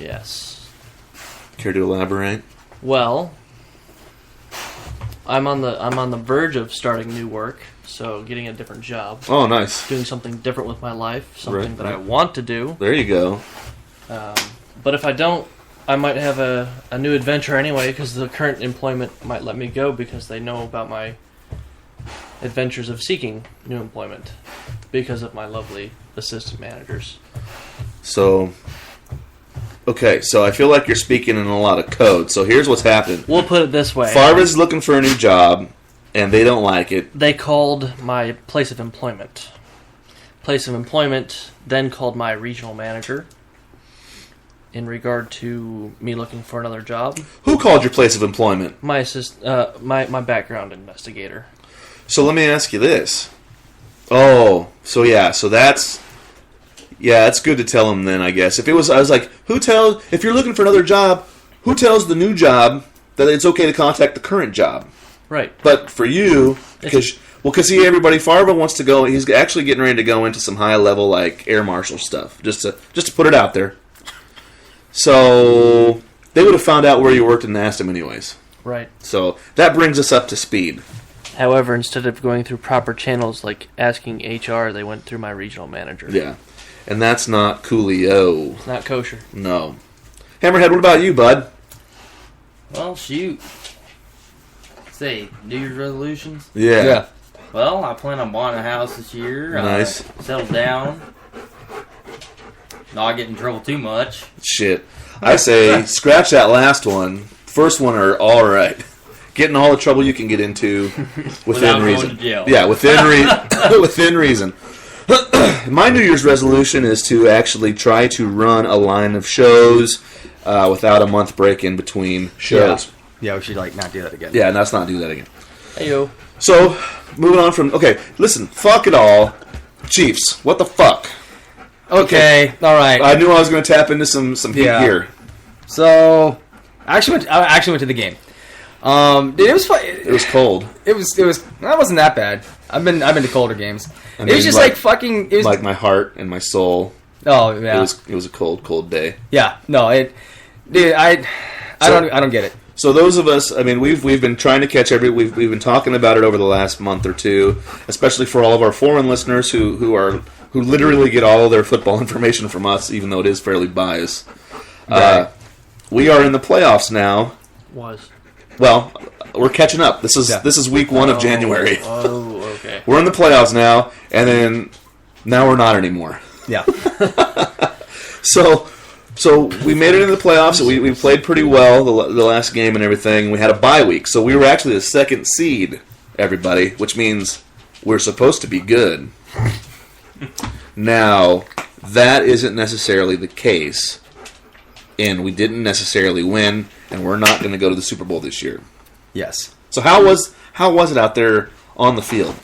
Yes. Care to elaborate? Well, I'm on the verge of starting new work, so getting a different job. Oh, nice. Doing something different with my life, something that I want to do. There you go. But if I don't, I might have a new adventure anyway, because the current employment might let me go because they know about my adventures of seeking new employment because of my lovely assistant managers. So, okay, so I feel like you're speaking in a lot of code. So here's what's happened. We'll put it this way. Farva's looking for a new job, and they don't like it. They called my place of employment. Place of employment then called my regional manager in regard to me looking for another job. Who called your place of employment? My my background investigator. So let me ask you this. Oh, so that's good to tell them then, I guess. I was like, if you're looking for another job, who tells the new job that it's okay to contact the current job? Right. But for you, because see, everybody, Farva wants to go, he's actually getting ready to go into some high level, like, air marshal stuff, just to put it out there. So they would have found out where you worked and asked him anyways. Right. So that brings us up to speed. However, instead of going through proper channels like asking HR, they went through my regional manager. Yeah. And that's not coolio. It's not kosher. No. Hammerhead, what about you, bud? Well, shoot. Say, New Year's resolutions? Yeah. Well, I plan on buying a house this year. Nice. Settle down. Not get in trouble too much. Shit. I say, scratch that last one. First one are all right. Get in all the trouble you can get into within reason. Going to jail. Yeah, within reason. My New Year's resolution is to actually try to run a line of shows without a month break in between shows. Yeah, we should not do that again. Yeah, let's not do that again. Heyo. So, moving on from... Okay, listen, fuck it all. Chiefs, what the fuck? Okay, all right. I knew I was going to tap into some heat here. So, I actually went to the game. Dude, it was fun. It was cold. It was. That wasn't that bad. I've been to colder games. I It mean, was just like fucking. It was like my heart and my soul. Oh yeah. It was a cold day. Yeah. No. Dude, I don't get it. So those of us, I mean, we've been trying to catch we've been talking about it over the last month or two, especially for all of our foreign listeners who literally get all of their football information from us, even though it is fairly biased. Right. We are in the playoffs now. Well, we're catching up. This is week 1 of January. Oh, okay. We're in the playoffs now, and then now we're not anymore. Yeah. So we made it into the playoffs. We played pretty well the last game and everything. We had a bye week, so we were actually the second seed, everybody, which means we're supposed to be good. Now, that isn't necessarily the case, and we didn't necessarily win, and we're not going to go to the Super Bowl this year. Yes. So how was it out there on the field?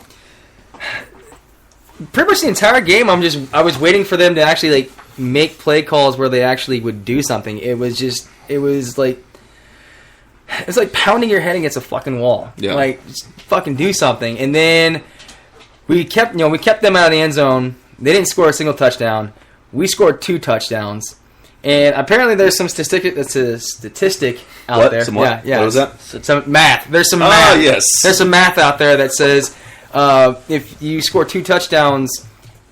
Pretty much the entire game, I was waiting for them to actually make play calls where they actually would do something. It's like pounding your head against a fucking wall. Yeah. Just fucking do something. And then we kept them out of the end zone. They didn't score a single touchdown. We scored 2 touchdowns. And apparently there's some statistic out there. Some what? Yeah. What was that? Some math. There's some math. Ah, yes. There's some math out there that says if you score 2 touchdowns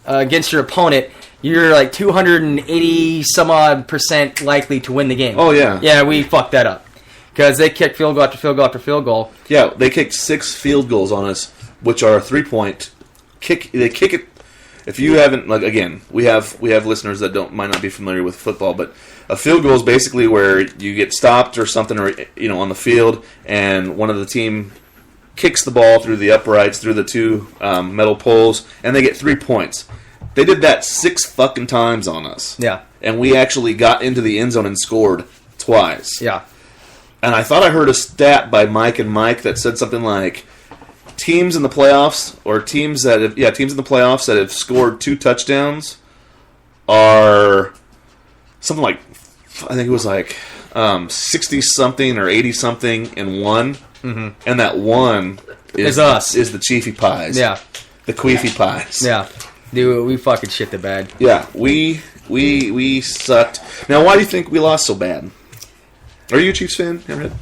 against your opponent, you're 280 some odd % likely to win the game. Oh, yeah. Yeah, we fucked that up. Because they kicked field goal after field goal after field goal. Yeah, they kicked 6 field goals on us, which are 3-point kick. They kick it. If you haven't, again, we have listeners that might not be familiar with football, but a field goal is basically where you get stopped or something, or on the field, and one of the team kicks the ball through the uprights, through the 2 metal poles, and they get 3 points. They did that 6 fucking times on us. Yeah. And we actually got into the end zone and scored twice. Yeah. And I thought I heard a stat by Mike and Mike that said something like teams in the playoffs, or teams in the playoffs that have scored 2 touchdowns are something like, I think it was 60-something or 80-something and 1. Mm-hmm. And that 1 is us. Is the Chiefy Pies. Yeah. The Queefy Pies. Yeah. Dude, we fucking shit the bed. Yeah, we We sucked. Now, why do you think we lost so bad? Are you a Chiefs fan, Hammerhead?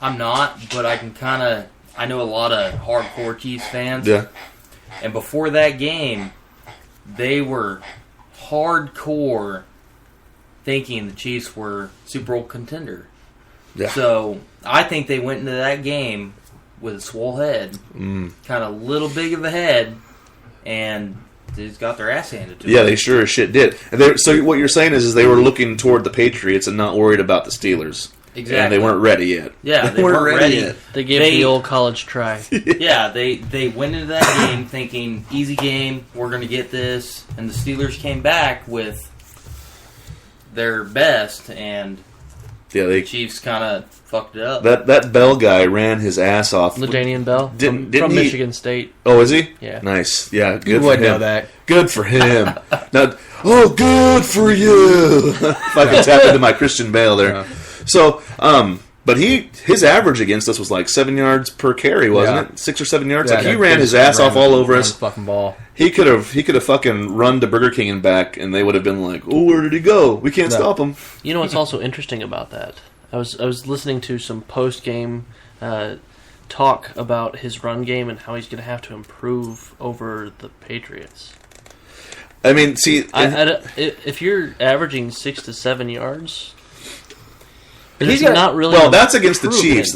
I'm not, but I know a lot of hardcore Chiefs fans. Yeah. And before that game, they were hardcore thinking the Chiefs were Super Bowl contender. Yeah. So I think they went into that game with a swole head, kind of little big of a head, and they just got their ass handed to them. Yeah, they sure as shit did. And so what you're saying is they were looking toward the Patriots and not worried about the Steelers. Exactly. And they weren't ready yet. Yeah, they weren't ready yet. They gave the old college try. Yeah, they went into that game thinking, easy game, we're going to get this. And the Steelers came back with their best, and the Chiefs kind of fucked it up. That Bell guy ran his ass off. LaDainian Bell Didn't from he, Michigan State. Oh, is he? Yeah. Nice. Yeah, good You for would him. know that. Good for him. Now, good for you. If I could tap into my Christian Bale there. Yeah. So, but his average against us was like 7 yards per carry, wasn't it? 6 or 7 yards. Yeah, like he ran his ass off all over us. Fucking ball. He could have fucking run to Burger King and back, and they would have been like, "Oh, where did he go? We can't stop him." You know what's also interesting about that? I was listening to some post game talk about his run game and how he's going to have to improve over the Patriots. I mean, see, if you're averaging 6 to 7 yards, He's it's not really. well, that's against the improvement. Chiefs.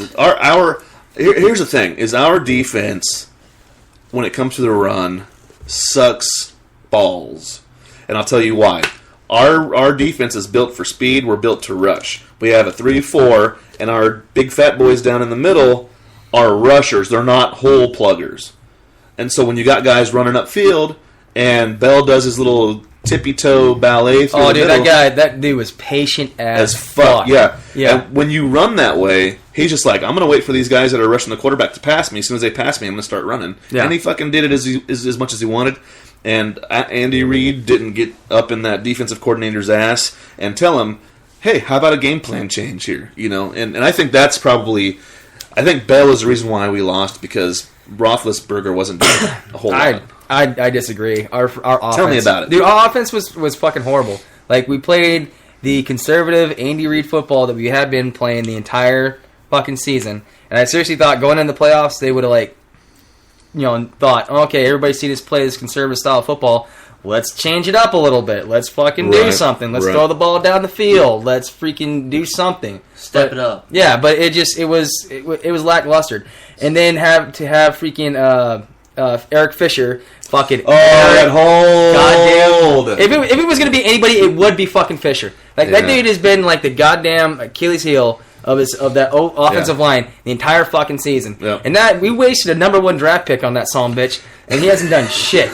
Here's the thing: is our defense, when it comes to the run, sucks balls, and I'll tell you why. Our defense is built for speed. We're built to rush. We have a 3-4, and our big fat boys down in the middle are rushers. They're not hole pluggers. And so when you got guys running upfield, and Bell does his little tippy-toe ballet through the middle, that dude was patient as fuck. Yeah. Yeah. And when you run that way, he's just like, I'm going to wait for these guys that are rushing the quarterback to pass me. As soon as they pass me, I'm going to start running. Yeah. And he fucking did it as much as he wanted. And Andy Reid didn't get up in that defensive coordinator's ass and tell him, hey, how about a game plan change here? You know, and I think that's probably, I think Bell is the reason why we lost, because Roethlisberger wasn't doing a whole lot. I disagree. Our offense. Tell me about it. Dude, our offense was fucking horrible. Like, we played the conservative Andy Reid football that we had been playing the entire fucking season. And I seriously thought going into the playoffs, they would have, thought, okay, everybody see this play this conservative style of football. Let's change it up a little bit. Let's fucking do something. Let's throw the ball down the field. Let's freaking do something. Step it up. Yeah, but it was lackluster. And then have freaking Eric Fisher fucking that hold. Goddamn. If it was gonna be anybody, it would be fucking Fisher. Like, that dude has been like the goddamn Achilles heel of that offensive line the entire fucking season. Yeah. And that we wasted a number 1 draft pick on that son of a bitch, and he hasn't done shit.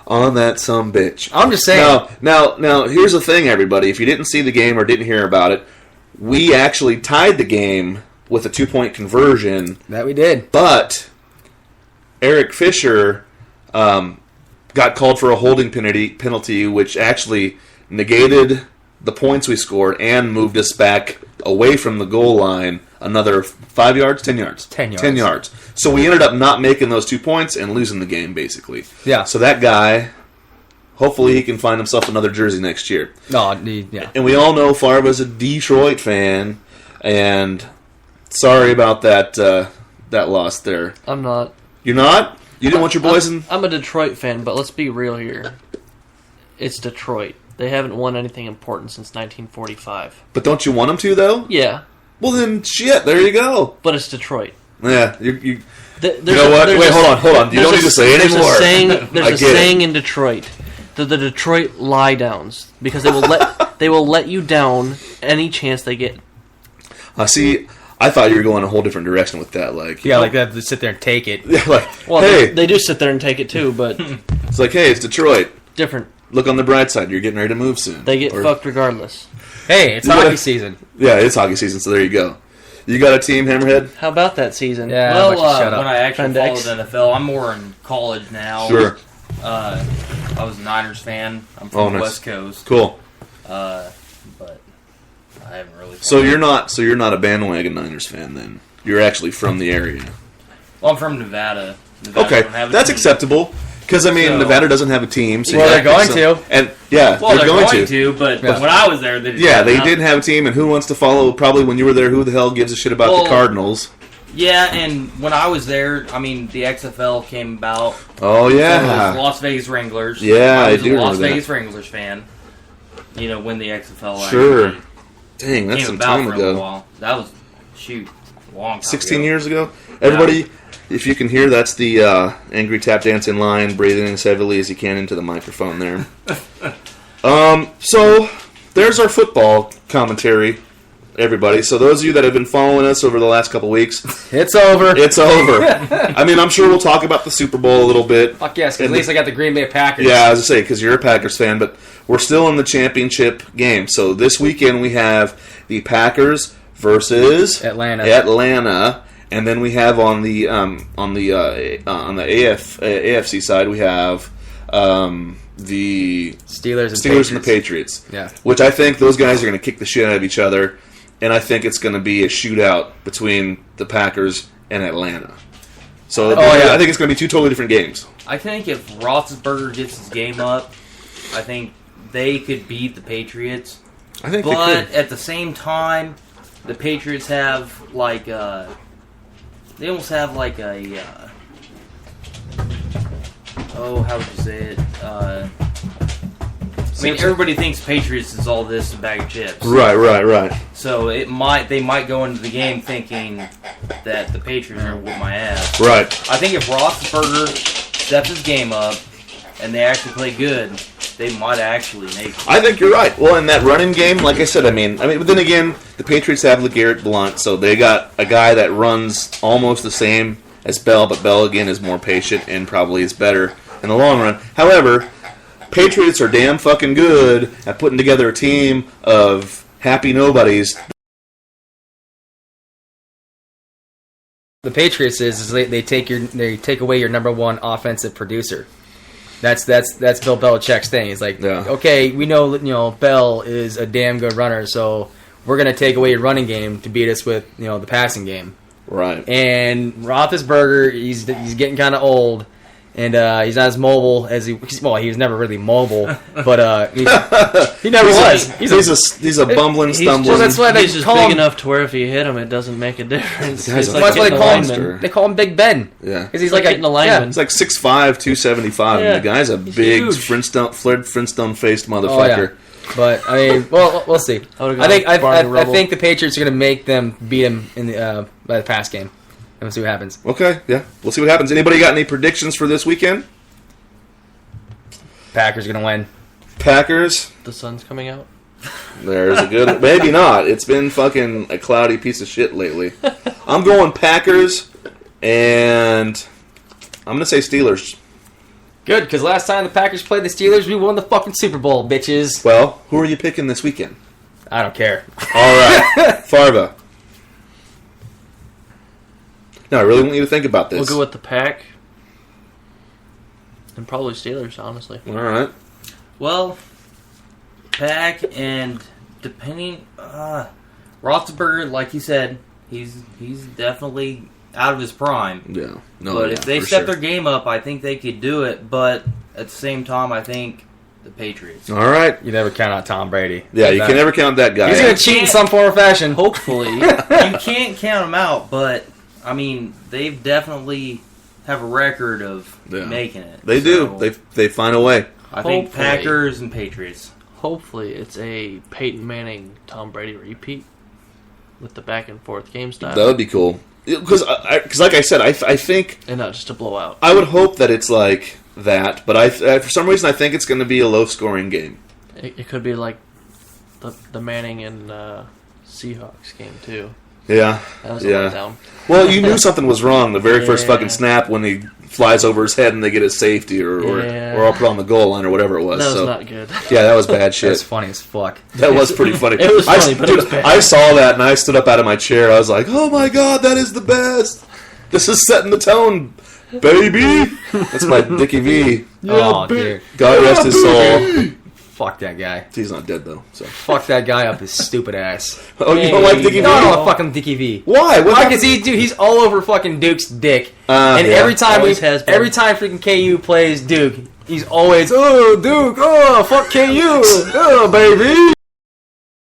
On that sumbitch. I'm just saying. Now, here's the thing, everybody. If you didn't see the game or didn't hear about it, we actually tied the game with a 2-point conversion. That we did. But Eric Fisher got called for a holding penalty, which actually negated the points we scored and moved us back away from the goal line another 5 yards, 10 yards. 10 yards. 10 yards. So we ended up not making those 2 points and losing the game, basically. Yeah. So that guy, hopefully he can find himself another jersey next year. No, yeah. And we all know Favre's a Detroit fan, and sorry about that loss there. I'm not. You're not? You didn't want your boys in? I'm a Detroit fan, but let's be real here. It's Detroit. They haven't won anything important since 1945. But don't you want them to, though? Yeah. Well, then, shit, there you go. But it's Detroit. Yeah, you You know what? Wait, hold on. You don't need to say anymore. There's a saying in Detroit. The Detroit lie downs, because they will let you down any chance they get. See, I thought you were going a whole different direction with that. Like, Yeah, like that. To sit there and take it. Yeah, like, Well, hey, they do sit there and take it too, but it's like, hey, it's Detroit. different. Look on the bright side. You're getting ready to move soon. They get fucked regardless. Hey, it's hockey season. Yeah, it's hockey season, so there you go. You got a team, Hammerhead? How about that season? Yeah. Well, shut up. when I actually Appendix. followed NFL, I'm more in college now. Sure. I was a Niners fan. I'm from Oh, the nice. West Coast. Cool. But I haven't really. So you're not a bandwagon Niners fan then. You're actually from the area. Well, I'm from Nevada. I Okay, don't have a that's team. acceptable. Because, I mean, Nevada doesn't have a team. So well, they're going to. And, yeah, well, they're going to. But when I was there, they didn't have a team. And who wants to follow, probably when you were there, who the hell gives a shit about the Cardinals? Yeah, and when I was there, I mean, the XFL came about. Oh, yeah. So Las Vegas Wranglers. Yeah, I was do a Las remember Vegas Wranglers fan. You know, when the XFL sure. Dang, that's came some about time for a ago. little while. That was, a long time 16 ago. years ago? Everybody, if you can hear, that's the angry tap dance in line, breathing as heavily as you can into the microphone there. So, there's our football commentary, everybody. So those of you that have been following us over the last couple weeks, it's over. It's over. I mean, I'm sure we'll talk about the Super Bowl a little bit. Fuck yes, because at least I got the Green Bay Packers. Yeah, I was going to say, because you're a Packers fan, but we're still in the championship game. So this weekend we have the Packers versus Atlanta, and then we have on the AFC side we have the Steelers and the Patriots. Yeah, which I think those guys are going to kick the shit out of each other, and I think it's going to be a shootout between the Packers and Atlanta. So I think it's going to be two totally different games. I think if Roethlisberger gets his game up, I think they could beat the Patriots. I think but they could. At the same time, the Patriots have like they almost have like a how would you say it? I mean, everybody thinks Patriots is all this a bag of chips. Right. So they might go into the game thinking that the Patriots are whip my ass. Right. I think if Roethlisberger steps his game up and they actually play good, they might actually make it. I think you're right. Well, in that running game, like I said, I mean, but then again, the Patriots have LeGarrette Blount, so they got a guy that runs almost the same as Bell, but Bell again is more patient and probably is better in the long run. However, Patriots are damn fucking good at putting together a team of happy nobodies. The Patriots is they take away your number one offensive producer. That's Bill Belichick's thing. He's like, okay, we know Bell is a damn good runner, so we're gonna take away your running game to beat us with the passing game. Right. And Roethlisberger, he's getting kind of old. And he's not as mobile as he was never really mobile, but he never was. He's a bumbling, stumbling. That's why he's just big enough to where if you hit him, it doesn't make a difference. That's why they call him. They call him Big Ben. Yeah, because he's like a lineman. He's like 6'5", 275. Yeah. And the guy's a big Flintstone-faced motherfucker. Oh, yeah. But I mean, we'll see. I think the Patriots are going to make them beat him in the by the pass game. And we'll see what happens. Okay, yeah. We'll see what happens. Anybody got any predictions for this weekend? Packers are going to win. Packers? The sun's coming out? There's a good... Maybe not. It's been fucking a cloudy piece of shit lately. I'm going Packers, and I'm going to say Steelers. Good, because last time the Packers played the Steelers, we won the fucking Super Bowl, bitches. Well, who are you picking this weekend? I don't care. All right. Farva. No, I really want you to think about this. We'll go with the Pack. And probably Steelers, honestly. All right. Well, Pack and depending... Roethlisberger, like you said, he's definitely out of his prime. Yeah. But if they step their game up, I think they could do it. But at the same time, I think the Patriots. All right. You never count out Tom Brady. Yeah, you can never count that guy. He's going to cheat in some form or fashion. Hopefully. You can't count him out, but... I mean, they've definitely have a record of making it. They do. They find a way. I think Packers and Patriots. Hopefully, it's a Peyton Manning, Tom Brady repeat with the back and forth game style. That would be cool. Because, like I said, I think, and not just a blowout. I would hope that it's like that, but for some reason, I think it's going to be a low scoring game. It could be like the Manning and Seahawks game too. Yeah. That was a letdown. Well, you knew something was wrong the very first fucking snap when he flies over his head and they get his safety or I'll put on the goal line or whatever it was. That was not good. Yeah, that was bad shit. That's funny as fuck. That was pretty funny. It was funny, but it was bad. I saw that and I stood up out of my chair. I was like, oh my god, that is the best. This is setting the tone, baby. That's my Dickie V. Oh, dear. God rest his soul. Fuck that guy. He's not dead though. So Fuck that guy up his stupit ass. Oh, you don't like Dickie V? No, I don't want fucking Dickie V. Why? Why? Because he's all over fucking Duke's dick. And every time freaking KU plays Duke, he's always, oh, Duke, oh, fuck KU, oh, baby.